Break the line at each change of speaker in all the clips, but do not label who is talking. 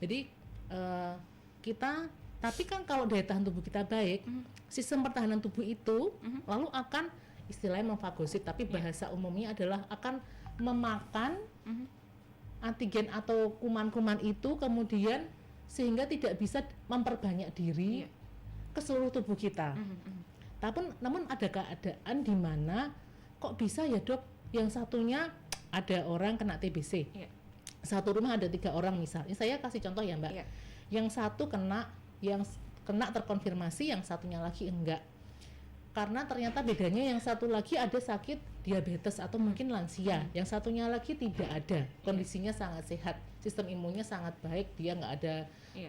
Jadi kita, tapi kan kalau daya tahan tubuh kita baik, sistem pertahanan tubuh itu lalu akan istilahnya memfagosit, tapi bahasa umumnya adalah akan memakan antigen atau kuman-kuman itu, kemudian sehingga tidak bisa memperbanyak diri ke seluruh tubuh kita. Namun ada keadaan di mana kok bisa ya dok, yang satunya ada orang kena TBC, satu rumah ada 3 orang misalnya, saya kasih contoh ya mbak, yang satu kena terkonfirmasi, yang satunya lagi enggak, karena ternyata bedanya yang satu lagi ada sakit diabetes atau mungkin lansia, yang satunya lagi tidak ada, kondisinya sangat sehat, sistem imunnya sangat baik, dia nggak ada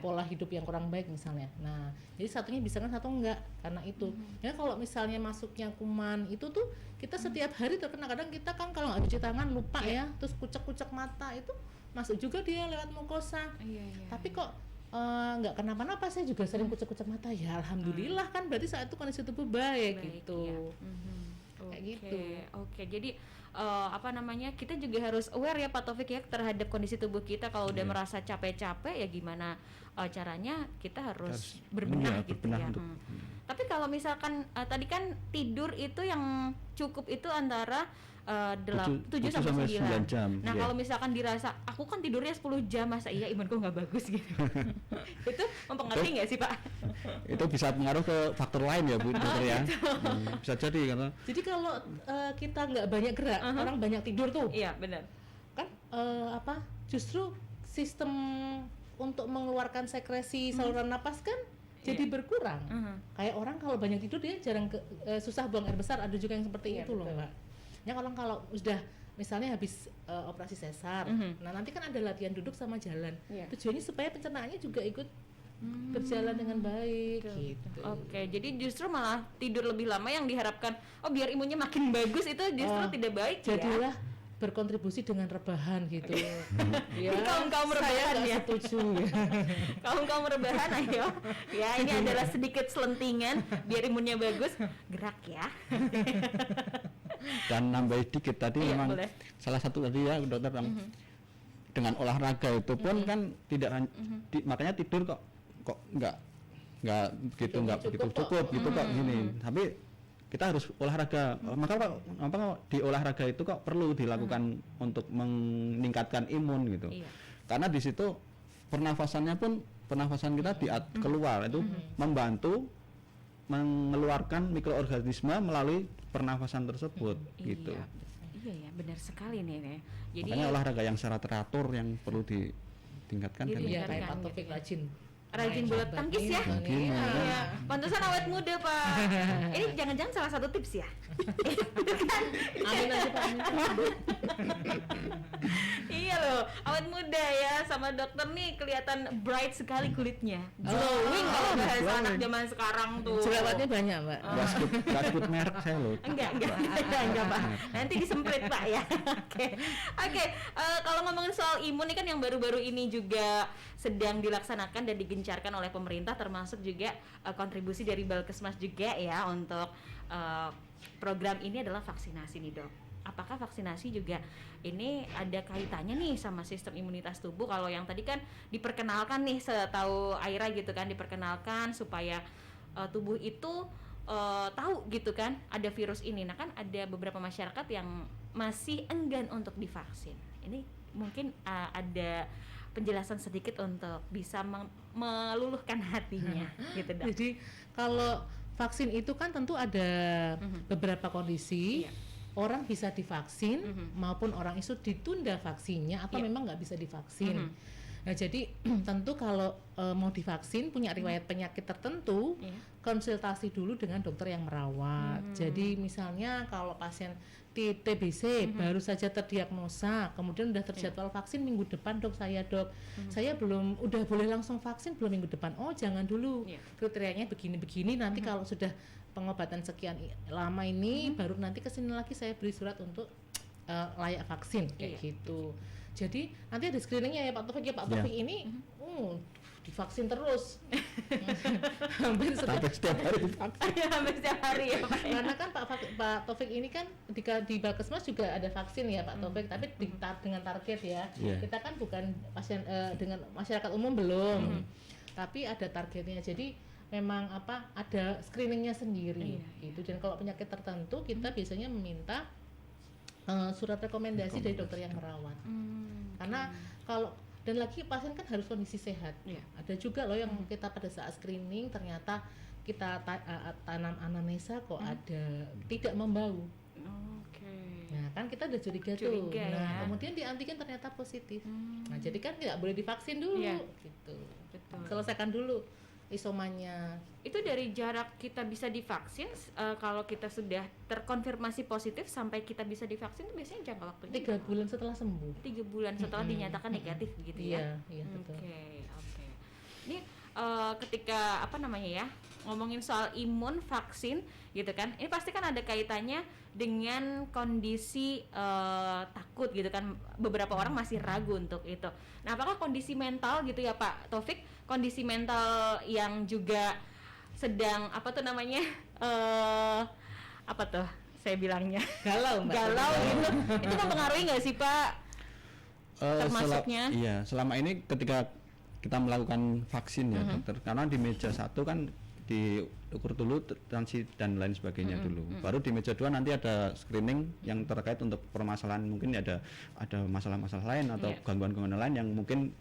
pola hidup yang kurang baik misalnya. Nah, jadi satunya bisa kan, satu enggak, karena itu. Ya kalau misalnya masuknya kuman itu tuh kita setiap hari terkena, kadang kita kan kalau nggak cuci tangan lupa ya, terus kucek-kucek mata itu masuk juga dia lewat mukosa. Tapi kok nggak kenapa-napa, saya juga sering kucek-kucek mata, ya alhamdulillah kan, berarti saat itu kondisi tubuh baik gitu. Kayak gitu.
Oke. Jadi kita juga harus aware ya Pak Taufik ya terhadap kondisi tubuh kita. Kalau udah merasa capek-capek ya gimana caranya kita harus berbenah gitu ya. Tapi kalau misalkan tadi kan tidur itu yang cukup itu antara 7 sampai 9
jam.
Nah, kalau misalkan dirasa aku kan tidurnya 10 jam, masa iya imanku nggak bagus gitu. Itu mempengaruhi nggak sih Pak?
Itu bisa pengaruh ke faktor lain ya Bu dokter ya. Bisa jadi karena.
Jadi kalau kita nggak banyak gerak, orang banyak tidur tuh.
Iya benar.
Kan justru sistem untuk mengeluarkan sekresi saluran napas kan jadi berkurang. Kayak orang kalau banyak tidur dia jarang susah buang air besar, ada juga yang seperti itu loh Mbak. Ya kalau sudah misalnya habis operasi sesar, nah nanti kan ada latihan duduk sama jalan. Tujuannya supaya pencernaannya juga ikut berjalan dengan baik gitu.
Oke, jadi justru malah tidur lebih lama yang diharapkan biar imunnya makin bagus itu justru tidak baik.
Jadilah berkontribusi dengan rebahan gitu.
Ya, kaum rebahan ya.
Setuju.
Kaum rebahan ayo. Ya, ini adalah sedikit selentingan biar imunnya bagus, gerak ya.
Dan nambah dikit tadi memang boleh. Salah satu tadi ya dokter dengan olahraga itu pun kan tidak makanya tidur kok nggak begitu cukup gitu kok gini. Tapi kita harus olahraga. Maka di olahraga itu kok perlu dilakukan untuk meningkatkan imun gitu. Karena di situ pernafasan kita keluar itu membantu mengeluarkan mikroorganisme melalui pernafasan tersebut gitu.
Iya ya, benar sekali nih. Jadi
makanya olahraga yang secara teratur yang perlu ditingkatkan kan.
Iya, kayak Pak Taufik
rajin bulu tangkis ya. Iya. Pantesan awet muda Pak. Ini jangan-jangan salah satu tips ya.
Amin aja Pak.
Iya loh, awet muda ya, sama dokter nih kelihatan bright sekali kulitnya. Glowing kalau bahasa anak zaman sekarang tuh.
Jerawatnya banyak Mbak.
Gak sebut merek saya loh.
Enggak Pak. Nanti disemprit Pak ya. Oke. Kalau ngomongin soal imun ini kan yang baru-baru ini juga sedang dilaksanakan dan digencarkan oleh pemerintah, termasuk juga kontribusi dari Balkesmas juga ya untuk program ini adalah vaksinasi nih dok. Apakah vaksinasi juga ini ada kaitannya nih sama sistem imunitas tubuh? Kalau yang tadi kan diperkenalkan nih setahu Aira gitu kan, diperkenalkan supaya tubuh itu tahu gitu kan ada virus ini. Nah kan ada beberapa masyarakat yang masih enggan untuk divaksin. Ini mungkin ada penjelasan sedikit untuk bisa meluluhkan hatinya gitu dok.
Jadi kalau vaksin itu kan tentu ada beberapa kondisi. Orang bisa divaksin maupun orang itu ditunda vaksinnya atau memang nggak bisa divaksin. Nah jadi tentu kalau mau divaksin punya riwayat penyakit tertentu, konsultasi dulu dengan dokter yang merawat. Jadi misalnya kalau pasien TBC baru saja terdiagnosa, kemudian udah terjadwal vaksin minggu depan dok, saya belum, udah boleh langsung vaksin belum minggu depan? Oh jangan dulu, kriterianya begini-begini, nanti kalau sudah pengobatan sekian lama ini baru nanti kesini lagi saya beri surat untuk layak vaksin kayak gitu. Jadi nanti ada screeningnya ya Pak Taufik ya. Pak Taufik ini divaksin terus. Hampir
setiap hari divaksin.
Hampir setiap hari ya Pak.
Karena kan Pak Taufik ini kan di Balkesmas juga ada vaksin ya Pak Taufik, tapi dengan target ya.
Yeah.
Kita kan bukan pasien dengan masyarakat umum belum, tapi ada targetnya. Jadi memang ada screeningnya sendiri gitu. Dan kalau penyakit tertentu kita biasanya meminta surat rekomendasi dari dokter yang merawat. Karena kalau dan lagi pasien kan harus kondisi sehat. Ada juga loh yang kita pada saat screening ternyata kita tanam anamnesa kok ada tidak membau. Nah kan kita udah curiga tuh. Nah kemudian di antigen ternyata positif. Nah jadi kan nggak boleh divaksin dulu gitu.
Betul.
Selesaikan dulu isomanya.
Itu dari jarak kita bisa divaksin, kalau kita sudah terkonfirmasi positif sampai kita bisa divaksin itu biasanya jangka waktunya
3 bulan setelah sembuh.
3 bulan setelah dinyatakan negatif begitu ya.
Iya betul.
Oke. Ini ketika ngomongin soal imun vaksin gitu kan, ini pasti kan ada kaitannya dengan kondisi takut gitu kan, beberapa orang masih ragu untuk itu. Nah apakah kondisi mental gitu ya Pak Taufik, kondisi mental yang juga sedang saya bilangnya
galau
gitu, itu mempengaruhi nggak sih Pak termasuknya?
Selama ini ketika kita melakukan vaksin ya dokter, karena di meja 1 kan diukur dulu transi dan lain sebagainya dulu. Baru di meja 2 nanti ada screening yang terkait untuk permasalahan, mungkin ada masalah-masalah lain atau gangguan-gangguan lain yang mungkin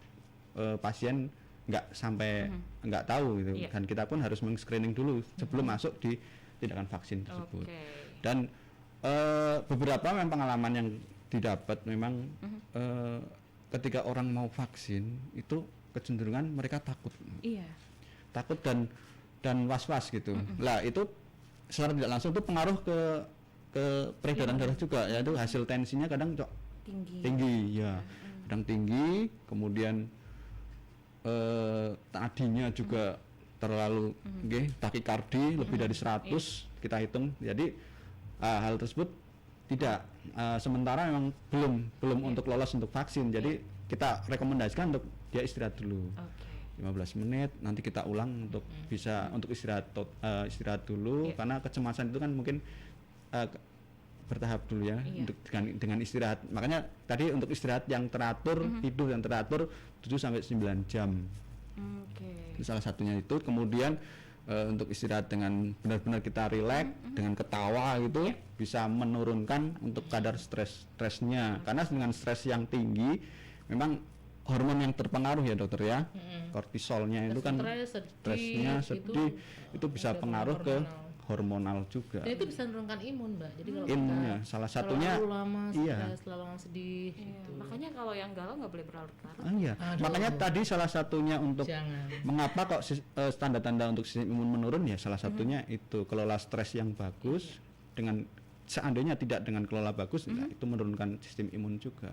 pasien nggak tahu gitu. Dan kita pun harus meng-screening dulu sebelum masuk di tindakan vaksin tersebut. Dan beberapa memang pengalaman yang didapat memang ketika orang mau vaksin itu kecenderungan mereka takut. Takut dan was-was gitu. Lah itu secara tidak langsung itu pengaruh ke peredaran darah juga, yaitu hasil tensinya kadang tinggi ya. Kadang tinggi, kemudian nadinya juga terlalu takikardi lebih dari 100 kita hitung. Jadi hal tersebut tidak sementara memang belum untuk lolos untuk vaksin. Jadi kita rekomendasikan untuk dia istirahat dulu. 15 menit, nanti kita ulang untuk bisa untuk istirahat dulu karena kecemasan itu kan mungkin bertahap dulu ya untuk dengan istirahat. Makanya tadi untuk istirahat yang teratur, tidur yang teratur 7 sampai 9 jam. Itu salah satunya itu. Kemudian untuk istirahat dengan benar-benar kita rileks dengan ketawa gitu bisa menurunkan untuk kadar stresnya. Karena dengan stres yang tinggi memang hormon yang terpengaruh ya dokter ya. Kortisolnya itu kan stresnya sedih itu bisa pengaruh ke hormonal juga.
Dan itu bisa menurunkan imun, Mbak. Jadi kalau
imunnya salah satunya
lama sedih gitu.
Makanya kalau yang galau nggak boleh berlarut-larut.
Makanya tadi salah satunya untuk mengapa kok tanda-tanda untuk sistem imun menurun ya salah satunya itu kelola stres yang bagus dengan seandainya tidak dengan kelola bagus itu menurunkan sistem imun juga.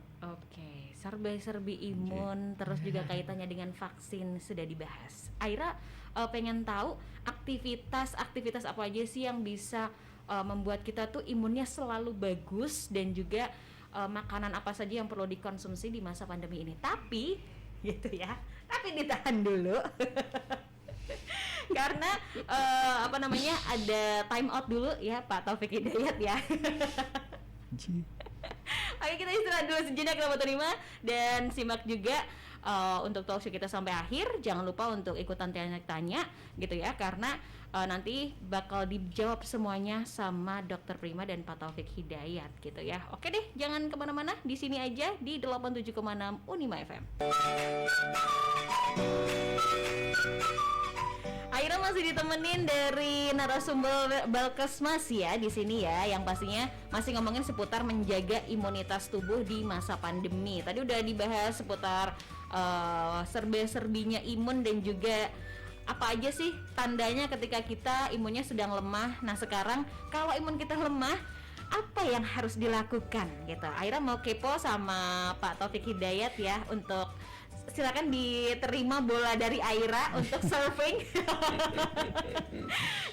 Serba-serbi imun terus juga kaitannya dengan vaksin sudah dibahas. Aira pengen tahu aktivitas apa aja sih yang bisa membuat kita tuh imunnya selalu bagus dan juga makanan apa saja yang perlu dikonsumsi di masa pandemi ini. Tapi ditahan dulu. Karena ada time out dulu ya Pak Taufik Hidayat ya. Oke, kita istirahat dulu sejenak Sobat Terima dan simak juga untuk talkshow kita sampai akhir. Jangan lupa untuk ikutan tanya-tanya gitu ya, karena nanti bakal dijawab semuanya sama Dokter Prima dan Pak Taufik Hidayat gitu ya. Oke deh, jangan kemana-mana, di sini aja di 87,6 Unima FM. Aira masih ditemenin dari narasumber Balkesmas ya di sini ya, yang pastinya masih ngomongin seputar menjaga imunitas tubuh di masa pandemi. Tadi udah dibahas seputar serba-serbinya imun dan juga apa aja sih tandanya ketika kita imunnya sedang lemah. Nah sekarang kalau imun kita lemah, apa yang harus dilakukan gitu? Aira mau kepo sama Pak Taufik Hidayat ya, untuk silakan diterima bola dari Aira untuk surfing.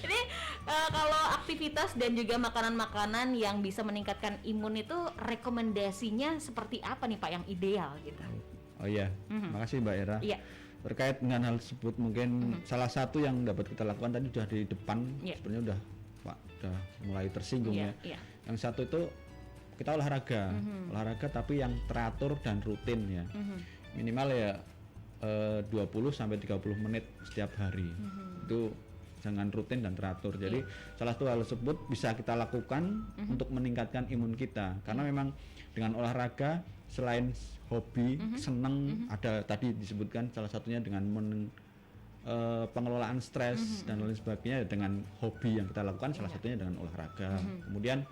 Ini kalau aktivitas dan juga makanan-makanan yang bisa meningkatkan imun itu rekomendasinya seperti apa nih Pak yang ideal gitu?
Oh iya, makasih Mbak Ira.
Iya.
terkait dengan hal tersebut mungkin salah satu yang dapat kita lakukan tadi sudah di depan sebenarnya udah Pak udah mulai tersinggung ya. Yang satu itu kita olahraga tapi yang teratur dan rutin ya. Minimal ya 20 sampai 30 menit setiap hari. Itu jangan rutin dan teratur. Jadi salah satu hal tersebut bisa kita lakukan untuk meningkatkan imun kita. Karena memang dengan olahraga selain hobi, seneng, ada tadi disebutkan salah satunya dengan pengelolaan stres dan lain sebagainya dengan hobi yang kita lakukan salah satunya dengan olahraga. Kemudian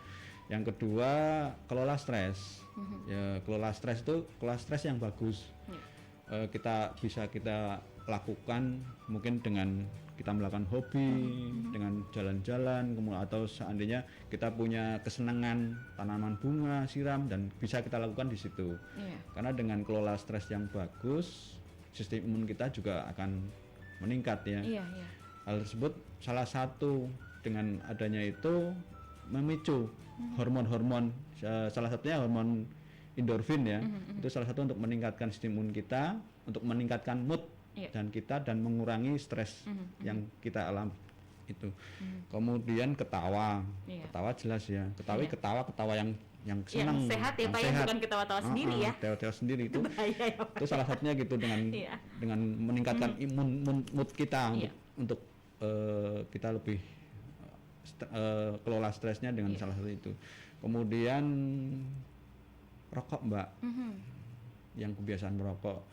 yang kedua kelola stres. Ya kelola stres yang bagus. Kita lakukan mungkin dengan kita melakukan hobi, dengan jalan-jalan, kemudian atau seandainya kita punya kesenangan tanaman bunga, siram dan bisa kita lakukan di situ. Karena dengan kelola stres yang bagus, sistem imun kita juga akan meningkat ya. Hal tersebut salah satu dengan adanya itu memicu hormon-hormon, salah satunya hormon endorfin ya. Itu salah satu untuk meningkatkan sistem imun kita, untuk meningkatkan mood dan kita dan mengurangi stres yang kita alami itu. Kemudian ketawa jelas ya. Ketawa yang senang,
yang sehat ya Pak ya, bukan ketawa-tawa sendiri ya.
Ketawa sendiri itu itu salah satunya gitu dengan meningkatkan mood kita untuk kita lebih kelola stresnya dengan salah satu itu. Kemudian rokok Mbak, yang kebiasaan merokok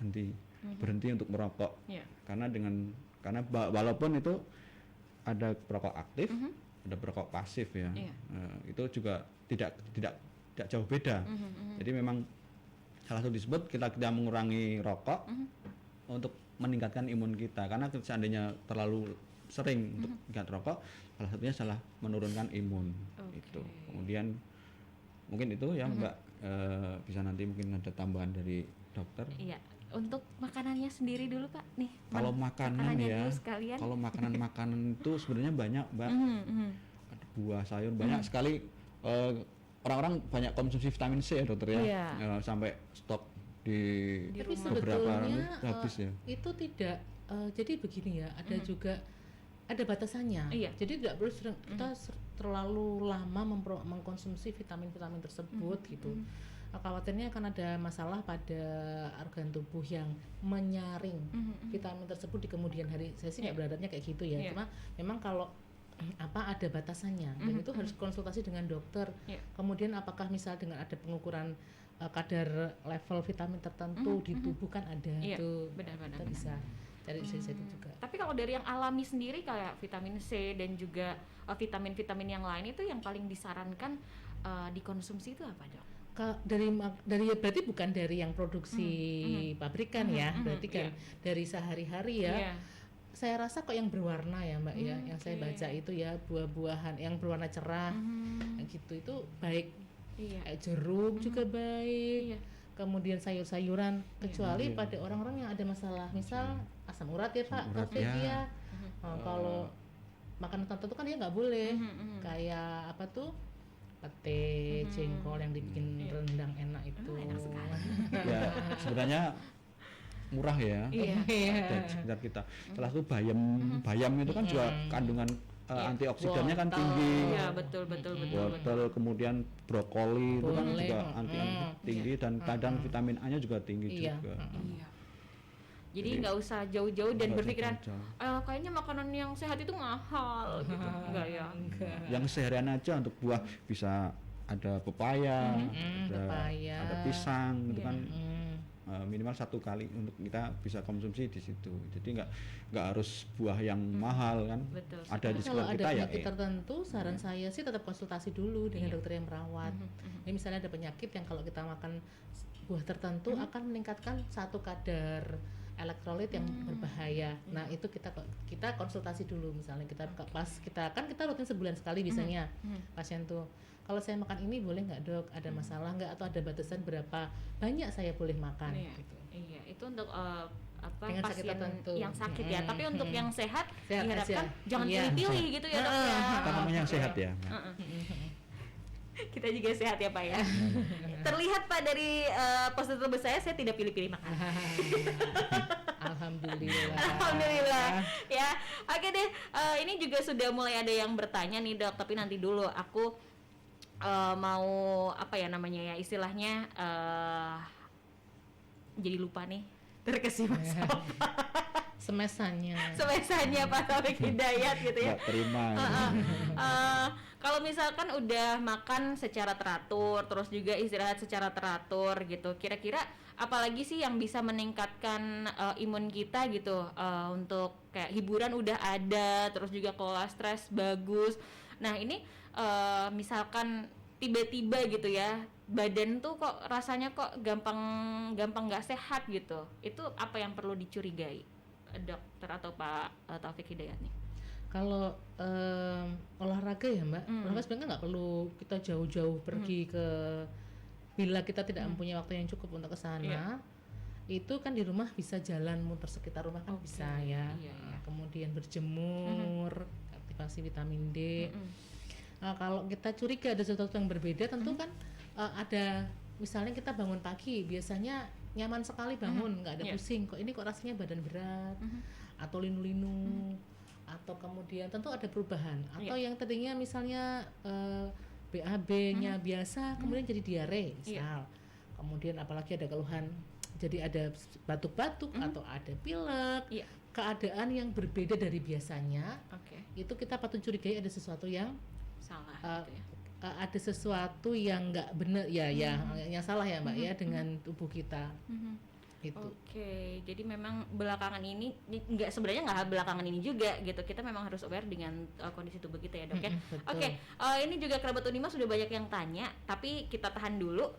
berhenti untuk merokok. Karena walaupun itu ada perokok aktif, ada perokok pasif ya, itu juga tidak jauh beda. Jadi memang salah satu disebut kita mengurangi rokok untuk meningkatkan imun kita. Karena seandainya terlalu sering untuk meningkat rokok, salah satunya salah menurunkan imun. Itu. Kemudian mungkin itu ya Mbak, bisa nanti mungkin ada tambahan dari dokter.
Untuk makanannya sendiri dulu Pak nih.
Kalau makanan ya, kalau makanan itu sebenarnya banyak Mbak. Ada buah, sayur, banyak sekali. Orang-orang banyak konsumsi vitamin C ya dokter ya. Sampai stok di beberapa orang itu habis ya.
Itu tidak. Jadi begini ya, ada juga ada batasannya. Jadi tidak perlu kita terlalu lama mengkonsumsi vitamin-vitamin tersebut gitu. Khawatirnya akan ada masalah pada organ tubuh yang menyaring vitamin tersebut di kemudian hari. Saya sih nggak berharapnya kayak gitu ya. Cuma memang kalau ada batasannya dan itu harus konsultasi dengan dokter. Kemudian apakah misal dengan ada pengukuran kadar level vitamin tertentu di tubuh kan ada itu. Kita bisa cari itu juga.
Tapi kalau dari yang alami sendiri kayak vitamin C dan juga vitamin-vitamin yang lain itu yang paling disarankan dikonsumsi itu apa dok?
Dari berarti bukan dari yang produksi pabrikan ya, berarti kan dari sehari-hari ya. Saya rasa kok yang berwarna ya Mbak ya, yang saya baca itu ya buah-buahan yang berwarna cerah, gitu itu baik. Jeruk juga baik. Kemudian sayur-sayuran, kecuali pada orang-orang yang ada masalah, misal asam urat ya Pak, ya. Kalau makanan tertentu kan dia nggak boleh, kayak apa tuh? Pete, jengkol yang dibikin rendang enak itu.
Enak sekali.
Ya, sebenarnya murah ya. Dan sekitar kita. Salah satu bayam itu kan juga kandungan antioksidannya kan tinggi.
Iya, betul.
Wortel, kemudian brokoli itu kan juga antioksidan tinggi dan kadang vitamin A-nya juga tinggi juga.
Jadi nggak usah jauh-jauh dan berpikiran kayaknya makanan yang sehat itu mahal gitu. Enggak ya.
Yang seharian aja untuk buah bisa ada pepaya, ada pisang gitu kan. Minimal 1 kali untuk kita bisa konsumsi di situ. Jadi nggak harus buah yang mahal kan.
Betul.
Ada di sekitar kita ya.
Kalau ada penyakit tertentu, saran saya sih tetap konsultasi dulu dengan dokter yang merawat. Ini misalnya ada penyakit yang kalau kita makan buah tertentu akan meningkatkan satu kadar elektrolit yang berbahaya. Nah, itu kita konsultasi dulu misalnya kita rutin sebulan sekali biasanya pasien tuh. Kalau saya makan ini boleh nggak dok? Ada masalah nggak atau ada batasan berapa banyak saya boleh makan? Gitu.
Iya, itu untuk
dengan
pasien
sakit
yang sakit ya. Tapi untuk yang sehat diharapkan
aja.
jangan pilih-pilih gitu ya dok ya.
Kita namanya yang sehat ya.
Kita juga sehat ya Pak ya. Terlihat Pak dari postur tubuh saya tidak pilih-pilih makan.
Alhamdulillah.
Alhamdulillah. Ya, oke deh. Ini juga sudah mulai ada yang bertanya nih dok, tapi nanti dulu aku mau apa ya namanya ya istilahnya jadi lupa nih terkesima
Semesannya
Pak Taufik Hidayat gitu ya.
Nggak terima.
Kalau misalkan udah makan secara teratur, terus juga istirahat secara teratur gitu, kira-kira apalagi sih yang bisa meningkatkan imun kita gitu, untuk kayak hiburan udah ada, terus juga kelola stres bagus. Nah ini misalkan tiba-tiba gitu ya, badan tuh kok rasanya kok gampang nggak sehat gitu, itu apa yang perlu dicurigai dokter atau Pak Taufik Hidayat nih?
kalau olahraga ya Mbak, olahraga sebenarnya nggak perlu kita jauh-jauh pergi ke, bila kita tidak mempunyai waktu yang cukup untuk ke sana, itu kan di rumah bisa jalan muter sekitar rumah kan bisa ya. Kemudian berjemur, aktivasi vitamin D. Nah, kalau kita curiga ada sesuatu yang berbeda, tentu kan ada, misalnya kita bangun pagi biasanya nyaman sekali bangun, nggak ada pusing, kok ini kok rasanya badan berat atau linu-linu, atau kemudian tentu ada perubahan, atau yang tadinya misalnya BAB-nya biasa kemudian jadi diare misal, kemudian apalagi ada keluhan jadi ada batuk-batuk atau ada pilek, keadaan yang berbeda dari biasanya, itu kita patut curigai ada sesuatu yang
salah gitu ya.
Ada sesuatu yang nggak benar ya, yang salah ya Mbak ya dengan tubuh kita. Gitu.
Oke, jadi memang belakangan ini sebenarnya nggak belakangan ini juga gitu, kita memang harus aware dengan kondisi tubuh kita ya dok ya. Oke, ini juga kerabat Unima sudah banyak yang tanya, tapi kita tahan dulu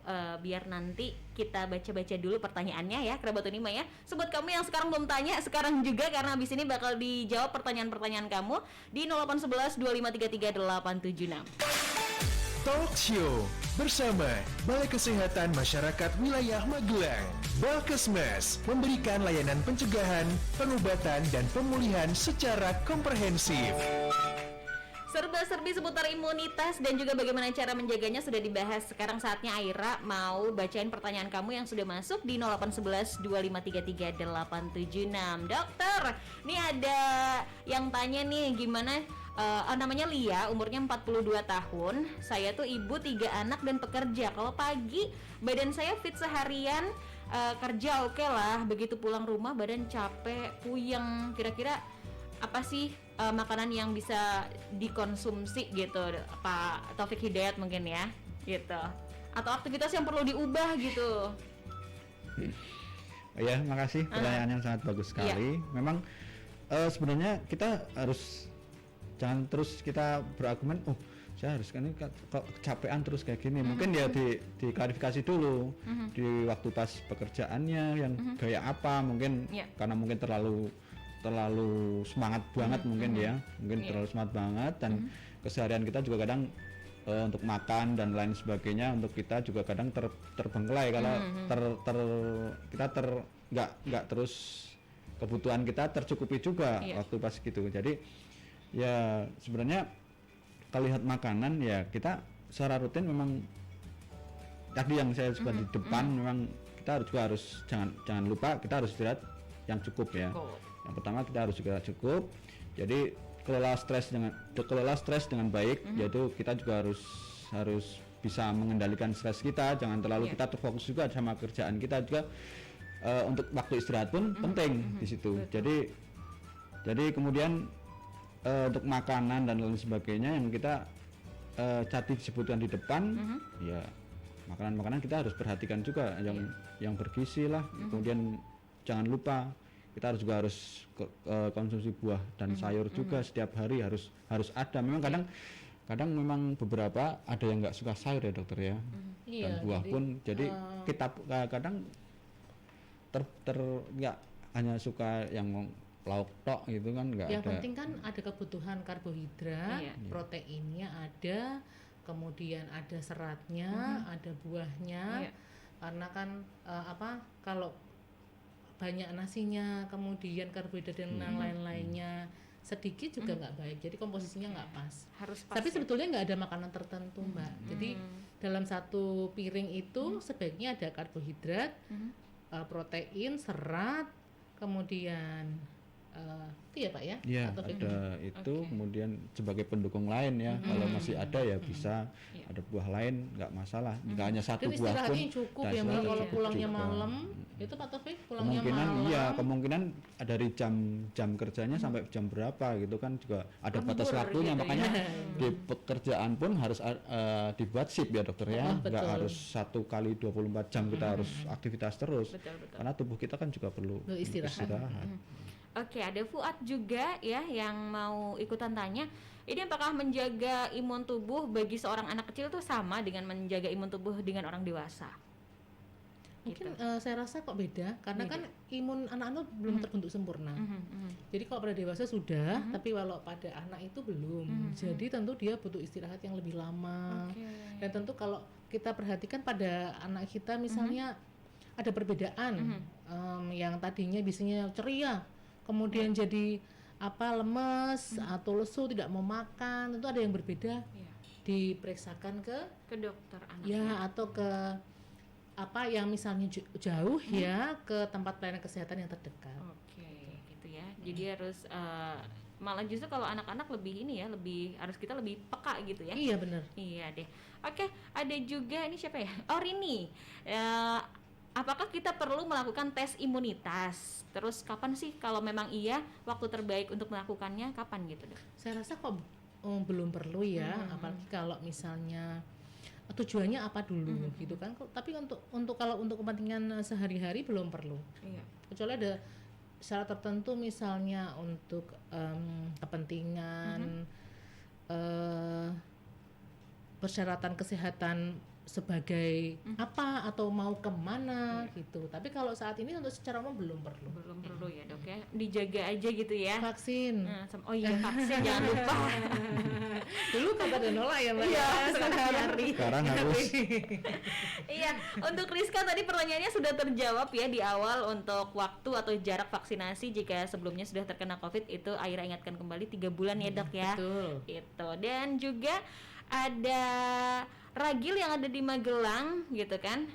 biar nanti kita baca-baca dulu pertanyaannya ya kerabat Unima ya. Sobat kamu yang sekarang belum tanya, sekarang juga karena abis ini bakal dijawab pertanyaan-pertanyaan kamu di 0811 2533 876.
Talk Show bersama Balai Kesehatan Masyarakat Wilayah Magelang. Balkesmas memberikan layanan pencegahan, pengobatan, dan pemulihan secara komprehensif.
Serba-serbi seputar imunitas dan juga bagaimana cara menjaganya sudah dibahas. Sekarang saatnya Aira mau bacain pertanyaan kamu yang sudah masuk di 0811 2533 876. Dokter, nih ada yang tanya nih gimana, namanya Lia, umurnya 42 tahun. Saya tuh ibu 3 anak dan pekerja. Kalau pagi badan saya fit seharian, kerja oke lah. Begitu pulang rumah badan capek, puyeng. Kira-kira apa sih makanan yang bisa dikonsumsi gitu Pak Taufik Hidayat mungkin ya gitu, atau aktivitas yang perlu diubah gitu?
Ya, makasih, pertanyaan yang sangat bagus sekali. Memang sebenarnya kita harus jangan terus kita berargumen, oh saya harus kan ini kok kecapean terus kayak gini. Mungkin ya diklarifikasi dulu di waktu pas pekerjaannya yang gaya apa, mungkin karena mungkin terlalu semangat banget mungkin terlalu semangat banget, dan keseharian kita juga kadang untuk makan dan lain sebagainya untuk kita juga kadang terbengkelai kalau kita nggak terus kebutuhan kita tercukupi juga waktu pas gitu. Jadi ya sebenarnya kalau lihat makanan ya kita secara rutin memang tadi yang saya sebut di depan, memang kita harus jangan lupa kita harus istirahat yang cukup ya. Yang pertama kita harus juga cukup, jadi kelola stres dengan baik, yaitu kita juga harus bisa mengendalikan stres kita, jangan terlalu kita terfokus juga sama kerjaan kita juga. Untuk waktu istirahat pun penting di situ. Jadi kemudian untuk makanan dan lain sebagainya yang kita tadi disebutkan di depan, ya makanan kita harus perhatikan juga yang bergizi lah. Kemudian jangan lupa kita harus konsumsi buah dan sayur juga setiap hari harus ada. Memang kadang memang beberapa ada yang nggak suka sayur ya dokter ya, dan buah pun jadi kita kadang nggak hanya suka yang lauk tok gitu kan, nggak ada.
Yang penting kan ada kebutuhan karbohidrat, proteinnya ada, kemudian ada seratnya, ada buahnya. Karena kan kalau banyak nasinya, kemudian karbohidrat dan lain-lainnya sedikit juga nggak baik. Jadi komposisinya nggak pas.
Harus pas.
Tapi sebetulnya nggak ada makanan tertentu Mbak. Jadi dalam satu piring itu sebaiknya ada karbohidrat, protein, serat, kemudian Itu ya Pak ya?
Iya,
Atau
ada itu,
Oke.
kemudian sebagai pendukung lain ya, kalau masih ada ya bisa, ada buah lain nggak masalah, nggak hanya satu
dan
buah pun.
istirahatnya cukup
dan
ya Mbak,
istirahat
kalau
cukup
pulangnya
juga.
malam itu Pak Taufik pulangnya
Kemungkinan
malam
iya, kemungkinan dari jam kerjanya sampai jam berapa gitu kan juga ada batas
Lembur
waktunya,
gitu ya.
makanya di pekerjaan pun harus dibuat shift ya dokter ya,
Oh,
nggak
betul.
harus 1 kali 24 jam kita harus aktivitas terus,
Betul, betul.
karena tubuh kita kan juga perlu
Perlu istirahat.
Oke, ada Fuad juga ya yang mau ikutan tanya. Ini apakah menjaga imun tubuh bagi seorang anak kecil tuh sama dengan menjaga imun tubuh dengan orang dewasa?
Mungkin saya rasa kok beda, karena kan imun anak-anak belum terbentuk sempurna. Jadi kalau pada dewasa sudah, tapi kalau pada anak itu belum. Jadi tentu dia butuh istirahat yang lebih lama. Dan tentu kalau kita perhatikan pada anak kita misalnya ada perbedaan, yang tadinya biasanya ceria, kemudian jadi lemes atau lesu, tidak mau makan, tentu ada yang berbeda.
Iya.
Diperiksakan ke
Dokter anak.
ya atau ke yang misalnya jauh ya ke tempat pelayanan kesehatan yang terdekat.
Oke, gitu ya. Jadi harus malah justru kalau anak-anak lebih ini ya, lebih harus kita lebih peka gitu ya.
Iya benar.
Iya deh. Oke, ada juga ini siapa ya? Oh Rini. Apakah kita perlu melakukan tes imunitas? Terus kapan sih kalau memang iya waktu terbaik untuk melakukannya kapan gitu dok?
Saya rasa kok belum perlu ya, apalagi kalau misalnya tujuannya apa dulu gitu kan. Tapi untuk kalau untuk kepentingan sehari-hari belum perlu.
Iya.
Kecuali ada syarat tertentu misalnya untuk kepentingan persyaratan kesehatan sebagai apa atau mau kemana gitu. Tapi kalau saat ini untuk secara umum belum perlu.
Belum perlu ya dok ya. Dijaga aja gitu ya.
Vaksin.
Oh iya vaksin jangan lupa.
Dulu kata Denola ya Mbak.
Iya, sekarang.
Sekarang harus
Iya, untuk Rizka tadi pertanyaannya sudah terjawab ya di awal untuk waktu atau jarak vaksinasi jika sebelumnya sudah terkena COVID itu Aira ingatkan kembali 3 bulan ya dok ya.
Betul.
Itu. Dan juga ada Ragil yang ada di Magelang gitu kan.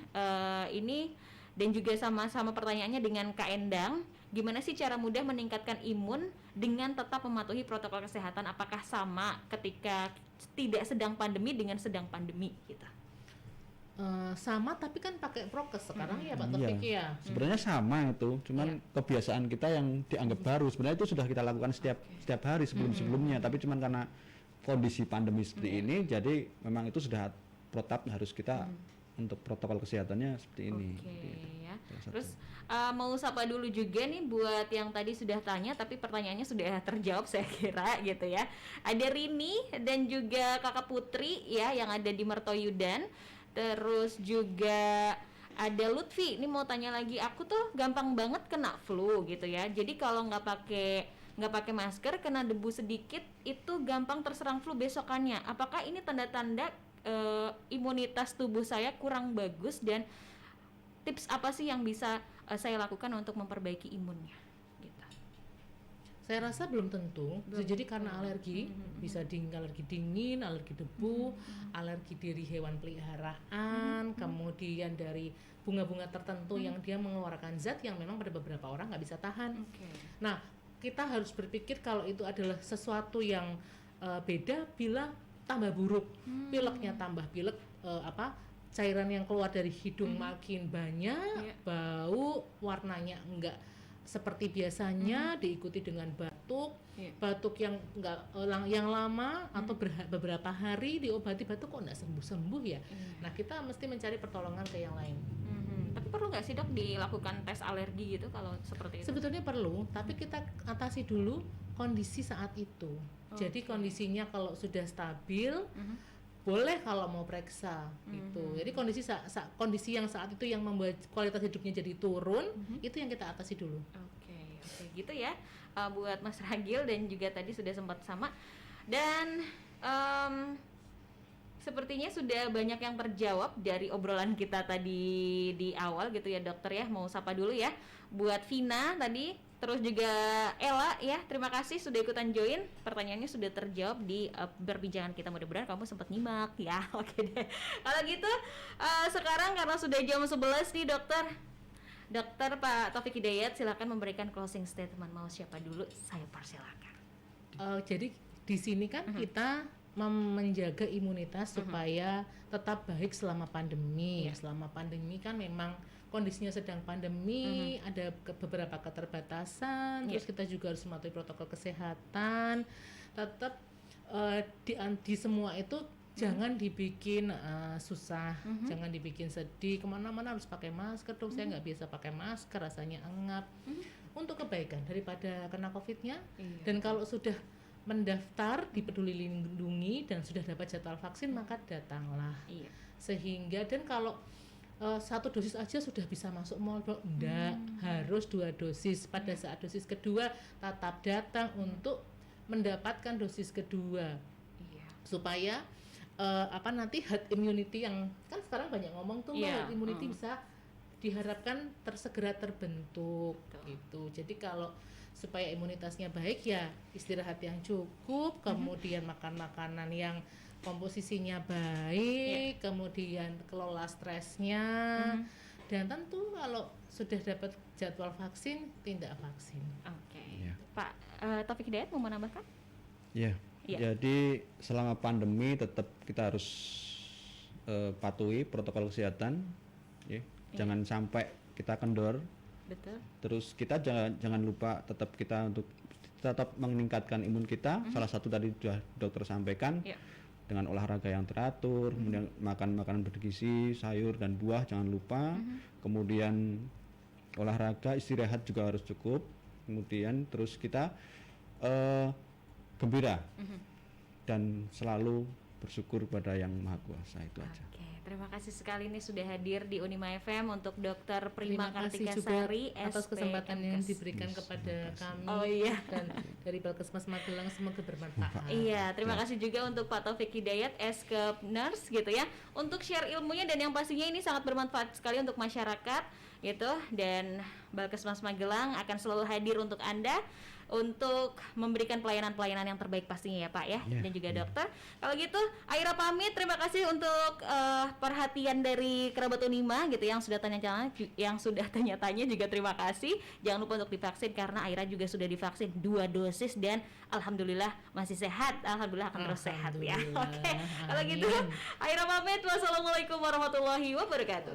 Ini dan juga sama-sama pertanyaannya dengan Kak Endang. Gimana sih cara mudah meningkatkan imun dengan tetap mematuhi protokol kesehatan? Apakah sama ketika tidak sedang pandemi dengan sedang pandemi gitu?
Sama tapi kan pakai prokes sekarang ya Pak
Iya.
Taufik ya.
Sebenarnya sama itu, cuman kebiasaan kita yang dianggap baru. Sebenarnya itu sudah kita lakukan setiap hari sebelum-sebelumnya, tapi cuman karena kondisi pandemi seperti ini, jadi memang itu sudah protap harus kita untuk protokol kesehatannya seperti ini.
Oke ya.
Salah satu.
Terus mau sapa dulu juga nih buat yang tadi sudah tanya tapi pertanyaannya sudah terjawab saya kira gitu ya. Ada Rini dan juga Kakak Putri ya yang ada di Mertoyudan. Terus juga ada Lutfi, ini mau tanya lagi, aku tuh gampang banget kena flu gitu ya. Jadi kalau nggak pakai masker, kena debu sedikit itu gampang terserang flu besokannya. Apakah ini tanda-tanda imunitas tubuh saya kurang bagus dan tips apa sih yang bisa saya lakukan untuk memperbaiki imunnya? Gitu.
Saya rasa belum tentu. Bisa jadi karena alergi, bisa alergi dingin, alergi debu, alergi dari hewan peliharaan, kemudian dari bunga-bunga tertentu yang dia mengeluarkan zat yang memang pada beberapa orang nggak bisa tahan. Nah, kita harus berpikir kalau itu adalah sesuatu yang beda bila tambah buruk, pileknya tambah pilek, cairan yang keluar dari hidung makin banyak, bau, warnanya enggak seperti biasanya, diikuti dengan batuk, batuk yang enggak yang lama atau beberapa hari diobati batuk kok enggak sembuh-sembuh ya. Nah, kita mesti mencari pertolongan ke yang lain.
Tapi perlu nggak sih dok dilakukan tes alergi gitu kalau seperti itu?
Sebetulnya perlu, tapi kita atasi dulu kondisi saat itu. Jadi kondisinya kalau sudah stabil, boleh kalau mau periksa gitu. Jadi kondisi yang saat itu yang membuat kualitas hidupnya jadi turun, itu yang kita atasi dulu.
Oke, gitu ya. Buat Mas Ragil dan juga tadi sudah sempat sama. Dan sepertinya sudah banyak yang terjawab dari obrolan kita tadi di awal gitu ya dokter ya. Mau sapa dulu ya. Buat Vina tadi, terus juga Ella ya, terima kasih sudah ikutan join. Pertanyaannya sudah terjawab di perbincangan kita, mudah-mudahan kamu sempat nyimak ya. Oke deh. Kalau gitu sekarang karena sudah jam 11 nih dokter, Dokter Pak Taufik Hidayat, silakan memberikan closing statement. Mau siapa dulu? Saya persilakan.
Jadi di sini kan kita menjaga imunitas supaya tetap baik selama pandemi. Selama pandemi kan memang kondisinya sedang pandemi, ada beberapa keterbatasan, terus kita juga harus mematuhi protokol kesehatan. Tetap di semua itu jangan dibikin susah, jangan dibikin sedih, kemana-mana harus pakai masker. Dok, saya nggak biasa pakai masker, rasanya engap. Untuk kebaikan daripada kena COVID-nya. Dan kalau sudah mendaftar di Peduli Lindungi dan sudah dapat jadwal vaksin, maka datanglah. Sehingga, dan kalau 1 dosis aja sudah bisa masuk mall, Dok. Enggak, harus 2 dosis. Pada saat dosis kedua tetap datang untuk mendapatkan dosis kedua. Supaya nanti herd immunity yang kan sekarang banyak ngomong tuh, herd immunity bisa diharapkan segera terbentuk gitu. Jadi kalau supaya imunitasnya baik, ya istirahat yang cukup, kemudian makan makanan yang komposisinya baik, kemudian kelola stresnya, dan tentu kalau sudah dapat jadwal vaksin, tindak vaksin.
Pak Taufik Hidayat mau menambahkan?
Jadi selama pandemi tetap kita harus patuhi protokol kesehatan, jangan sampai kita kendor.
Betul.
Terus kita jangan lupa tetap kita untuk tetap meningkatkan imun kita. Salah satu tadi sudah dokter sampaikan, dengan olahraga yang teratur, kemudian makan makanan bergizi, sayur dan buah jangan lupa. Kemudian olahraga, istirahat juga harus cukup. Kemudian terus kita gembira dan selalu bersyukur pada Yang Maha Kuasa, itu aja.
Terima kasih sekali nih sudah hadir di Unima FM untuk Dr. Prima
Kartika
Sari
atas kesempatan yang diberikan kepada kami dan dari Balkesmas Magelang, semoga bermanfaat.
Terima kasih juga untuk Pak Taufik Hidayat, Eskep Nurse gitu ya, untuk share ilmunya, dan yang pastinya ini sangat bermanfaat sekali untuk masyarakat gitu, dan Balkesmas Magelang akan selalu hadir untuk Anda untuk memberikan pelayanan-pelayanan yang terbaik pastinya ya Pak ya, dan juga dokter. Kalau gitu Aira pamit, terima kasih untuk perhatian dari kerabat Unima gitu yang sudah tanya-tanya juga terima kasih. Jangan lupa untuk divaksin karena Aira juga sudah divaksin 2 dosis dan alhamdulillah masih sehat. Alhamdulillah akan terus sehat ya. Kalau gitu Aira pamit, wassalamualaikum warahmatullahi wabarakatuh.